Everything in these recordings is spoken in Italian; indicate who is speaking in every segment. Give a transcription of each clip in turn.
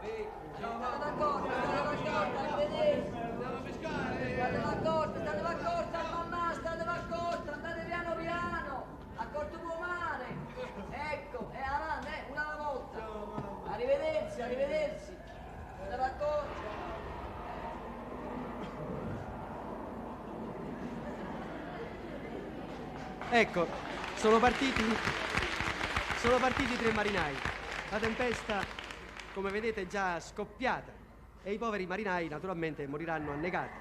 Speaker 1: State d'accordo, mamma, state d'accordo, andate piano piano, accordo può male. Ecco, e avanti, una alla volta. Arrivederci, arrivederci. State d'accordo.
Speaker 2: Ecco, sono partiti 3 marinai. La tempesta, come vedete, è già scoppiata e i poveri marinai naturalmente moriranno annegati.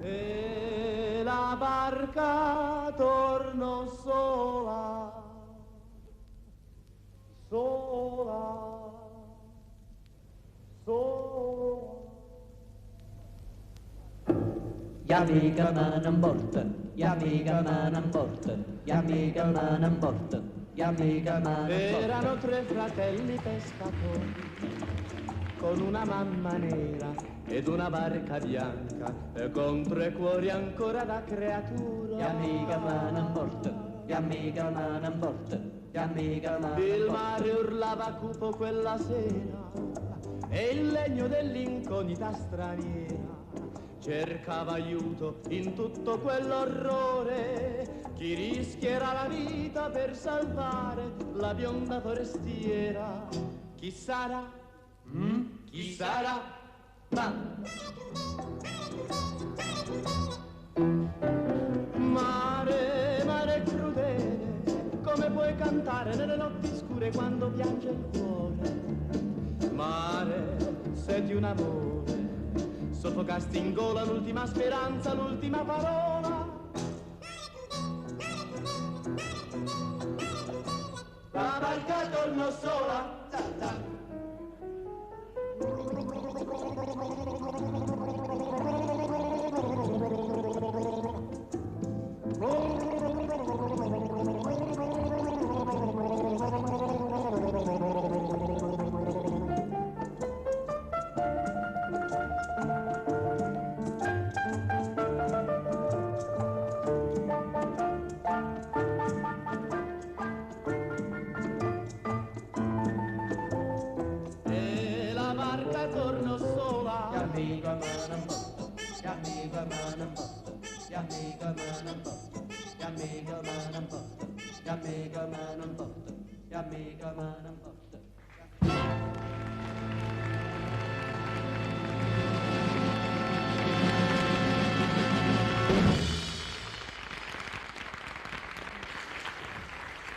Speaker 3: E la barca tornò sola, sola, sola.
Speaker 4: Yamiga man on board, Yamiga man on board, Yamiga man on board, Yamiga man on board.
Speaker 3: Erano 3 fratelli pescatori con una mamma nera ed una barca bianca e con 3 cuori ancora da creatura.
Speaker 4: Yamiga man on board, Yamiga man on board, Yamiga man on board.
Speaker 3: Il mare urlava cupo quella sera e il legno dell'incognita straniera cercava aiuto in tutto quell'orrore. Chi rischierà la vita per salvare la bionda forestiera? Chi sarà? Chi sarà? Ma mare, mare crudele, come puoi cantare nelle notti scure quando piange il cuore? Mare, senti un amore, soffocasti in gola l'ultima speranza, l'ultima parola. La barca tornò sola, ta, ta. E la barca tornò sola.
Speaker 4: Yamiga man on board, Yamiga man on board, Yamiga man on board, Yamiga man on board, Yamiga man on board, Yamiga man on board.